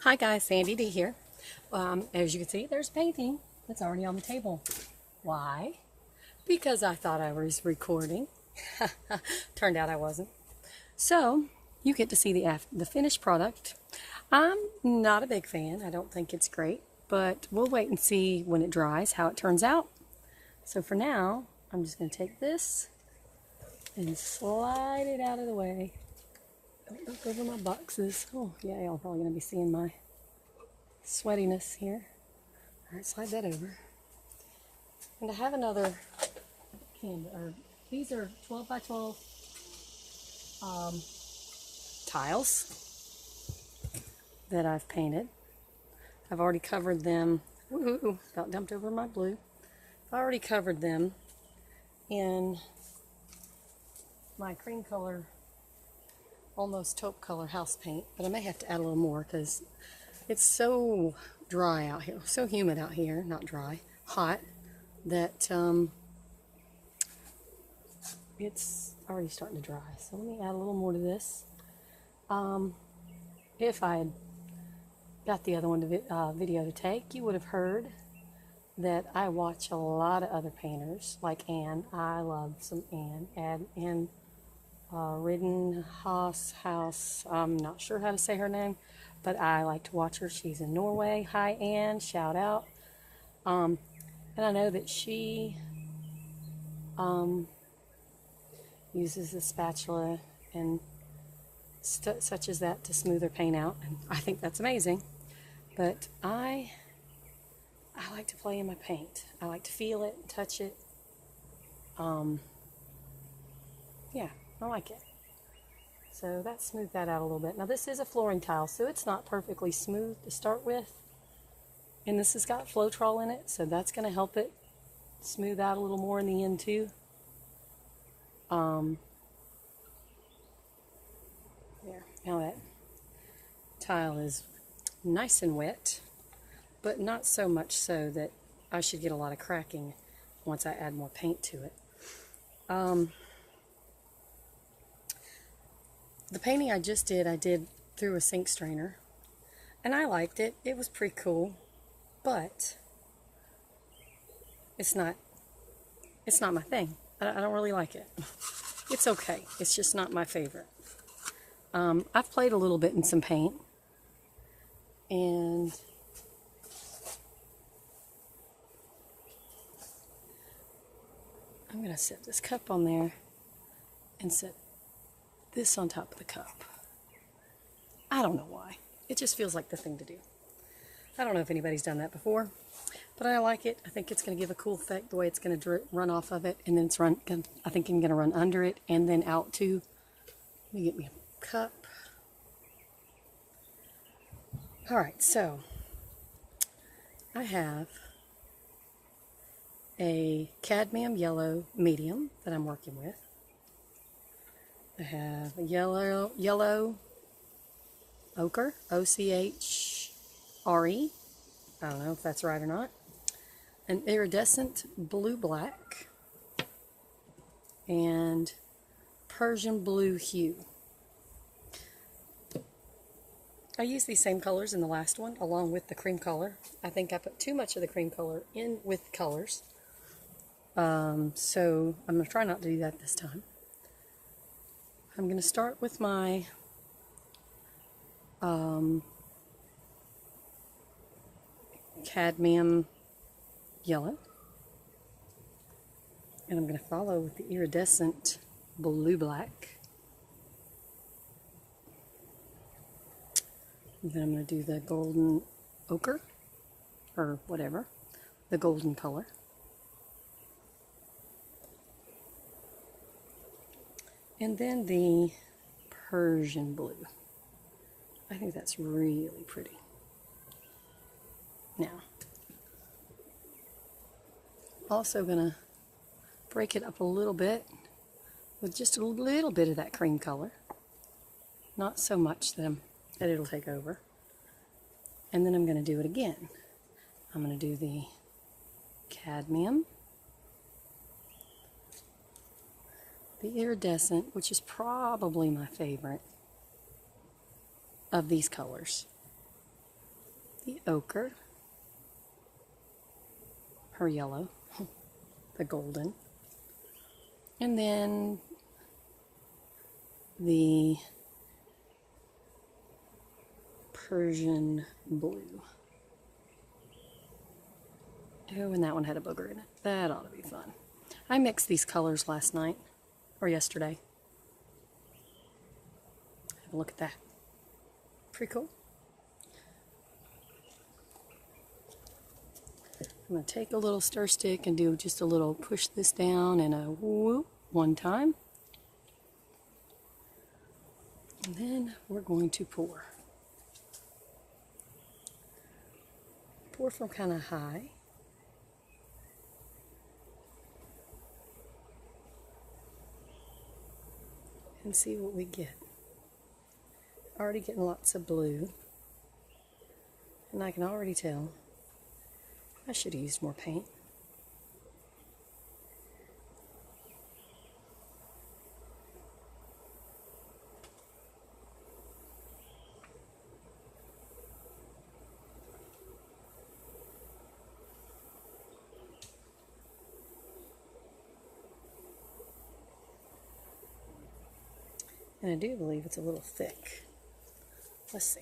Hi guys, Sandy D here. As you can see, there's painting that's already on the table. Why? Because I thought I was recording. Turned out I wasn't. So, you get to see the finished product. I'm not a big fan. I don't think it's great, but we'll wait and see when it dries how it turns out. So for now, I'm just going to take this and slide it out of the way. Don't look over my boxes. Oh, yeah, y'all probably going to be seeing my sweatiness here. All right, slide that over. And I have another these are 12 by 12 tiles that I've painted. I've already covered them. Ooh, about dumped over my blue. I've already covered them in my cream color, almost taupe color house paint, but I may have to add a little more because it's so dry out here, so humid out here, not dry, hot, that it's already starting to dry. So let me add a little more to this. If I had got the other one to video to take, you would have heard that I watch a lot of other painters, like Anne. I love some Anne. Anne Riddenhouse. I'm not sure how to say her name, but I like to watch her. She's in Norway. Hi, Anne. Shout out. And I know that she uses a spatula and such as that to smooth her paint out, and I think that's amazing. But I like to play in my paint. I like to feel it, touch it. Yeah, I like it. So that smoothed that out a little bit. Now this is a flooring tile, so it's not perfectly smooth to start with. And this has got Floetrol in it, so that's going to help it smooth out a little more in the end too. There, now that tile is nice and wet, but not so much so that I should get a lot of cracking once I add more paint to it. The painting I just did, I did through a sink strainer, and I liked it. It was pretty cool, but it's not my thing. I don't really like it. It's okay. It's just not my favorite. I've played a little bit in some paint, and I'm going to set this cup on there and set this on top of the cup. I don't know why. It just feels like the thing to do. I don't know if anybody's done that before, but I like it. I think it's going to give a cool effect the way it's going to run off of it, and then I think I'm going to run under it and then out too. Let me get me a cup. All right, so I have a cadmium yellow medium that I'm working with. I have a yellow ochre, O-C-H-R-E. I don't know if that's right or not. An iridescent blue-black and Persian blue hue. I used these same colors in the last one along with the cream color. I think I put too much of the cream color in with colors. So I'm going to try not to do that this time. I'm going to start with my cadmium yellow, and I'm going to follow with the iridescent blue-black. Then I'm going to do the golden ochre, or whatever, the golden color. And then the Persian blue. I think that's really pretty. Now, also going to break it up a little bit with just a little bit of that cream color. Not so much that it'll take over. And then I'm going to do it again. I'm going to do the cadmium, the iridescent, which is probably my favorite of these colors. the ochre, her yellow, the golden, and then the Persian blue. Oh, and that one had a booger in it. That ought to be fun. I mixed these colors last night, or yesterday. Have a look at that. Pretty cool. I'm going to take a little stir stick and do just a little push this down and a whoop one time. And then we're going to pour. Pour from kind of high. And see what we get. Already getting lots of blue. And I can already tell I should have used more paint. And I do believe it's a little thick. Let's see.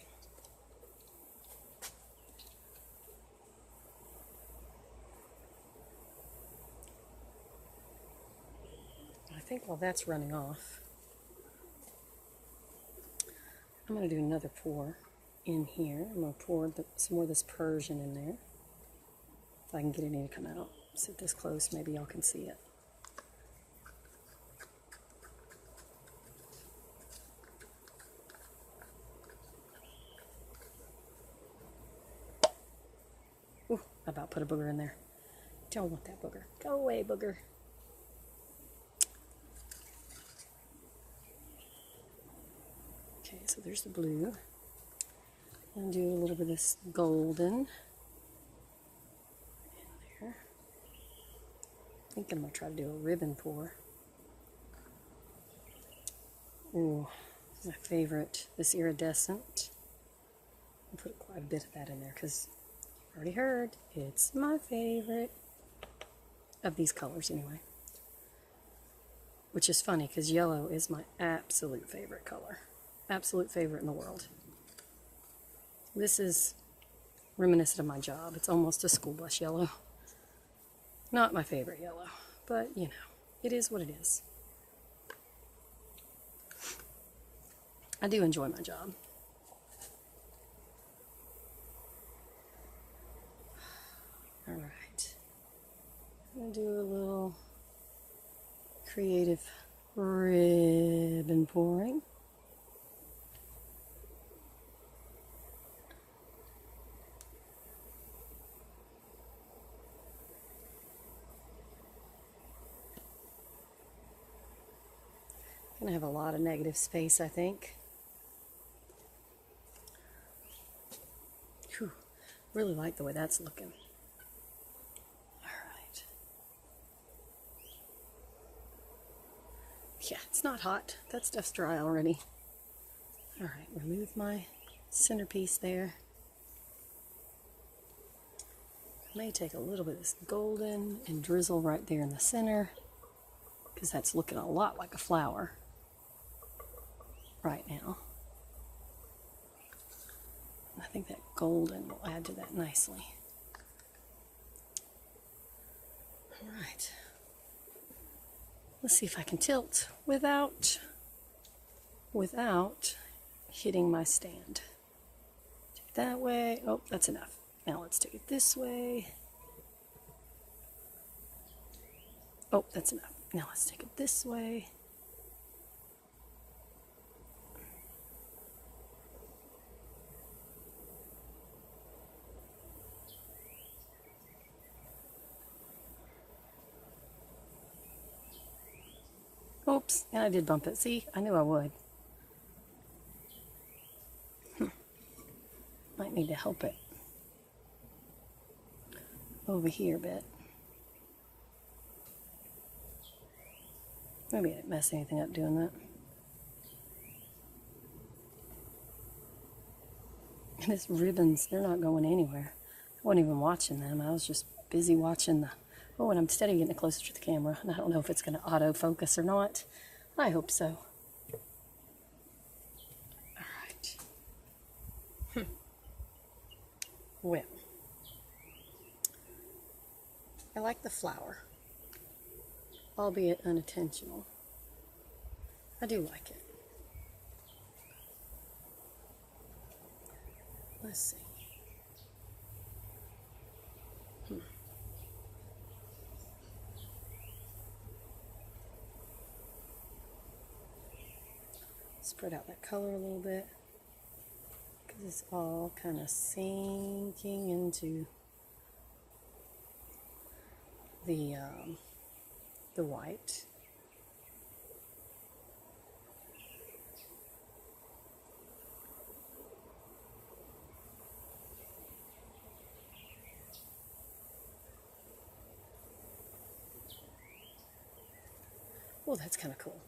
I think while that's running off, I'm going to do another pour in here. I'm going to pour some more of this Persian in there. If I can get it to come out. Sit this close, maybe y'all can see it. Ooh, I about put a booger in there. Don't want that booger. Go away, booger. Okay, so there's the blue. And do a little bit of this golden in there. I think I'm going to try to do a ribbon pour. Ooh, my favorite, this iridescent. I'll put quite a bit of that in there because I already heard it's my favorite of these colors anyway. Which is funny because yellow is my absolute favorite color. Absolute favorite in the world. This is reminiscent of my job. It's almost a school bus yellow. Not my favorite yellow, but you know, it is what it is. I do enjoy my job. All right. I'm going to do a little creative ribbon pouring. I'm going to have a lot of negative space, I think. Whew. Really like the way that's looking. Alright. Yeah, it's not hot. That stuff's dry already. Alright, remove my centerpiece there. I may take a little bit of this golden and drizzle right there in the center, because that's looking a lot like a flower right now. I think that golden will add to that nicely. All right. Let's see if I can tilt without hitting my stand. Take it that way. Oh, that's enough. Now let's take it this way. Oh, that's enough. Now let's take it this way. Oops, and I did bump it. See, I knew I would. Might need to help it over here a bit. Maybe I didn't mess anything up doing that. And his ribbons, they're not going anywhere. I wasn't even watching them. I was just busy watching the... Oh, and I'm steady getting it closer to the camera. And I don't know if it's going to autofocus or not. I hope so. All right. Well, I like the flower, albeit unintentional. I do like it. Let's see. Spread out that color a little bit, because it's all kind of sinking into the white. Oh, that's kind of cool.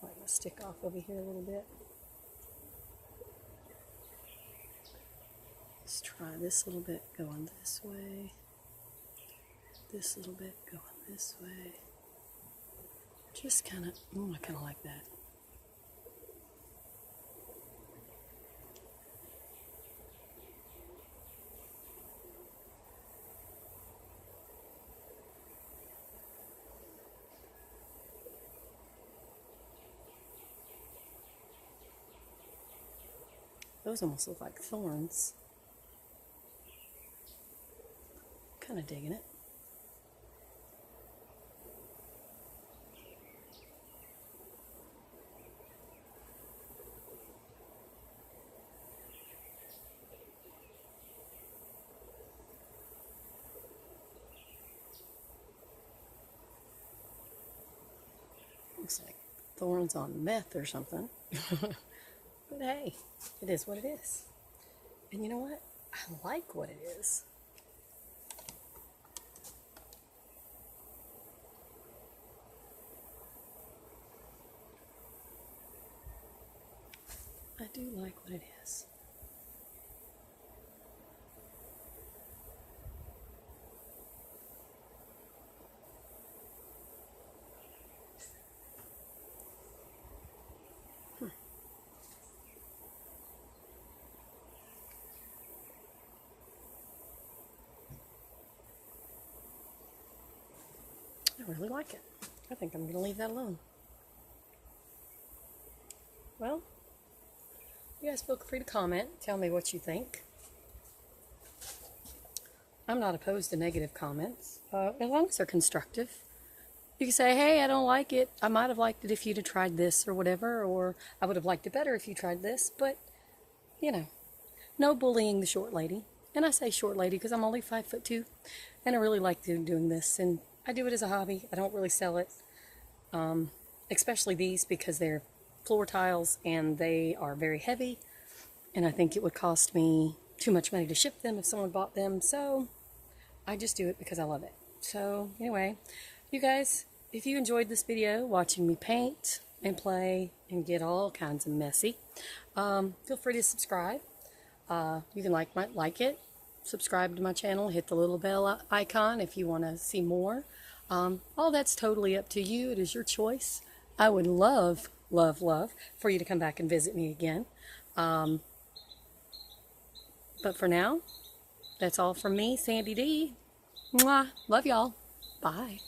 Wipe my stick off over here a little bit. Let's try this little bit going this way. This little bit going this way. Just kind of, I kind of like that. Those almost look like thorns. Kind of digging it. Looks like thorns on meth or something. But hey, it is what it is. And you know what? I like what it is. I do like what it is. I really like it. I think I'm going to leave that alone. Well, you guys feel free to comment. Tell me what you think. I'm not opposed to negative comments, as long as they're constructive. You can say, hey, I don't like it. I might have liked it if you'd have tried this or whatever, or I would have liked it better if you tried this. But, you know, no bullying the short lady. And I say short lady because I'm only 5'2", and I really like doing this. And I do it as a hobby. I don't really sell it, especially these, because they're floor tiles and they are very heavy. And I think it would cost me too much money to ship them if someone bought them. So I just do it because I love it. So anyway, you guys, if you enjoyed this video, watching me paint and play and get all kinds of messy, feel free to subscribe. You can like it, subscribe to my channel, hit the little bell icon if you want to see more. All that's totally up to you. It is your choice. I would love, love, love for you to come back and visit me again. But for now, that's all from me, Sandy D. Mwah. Love y'all. Bye.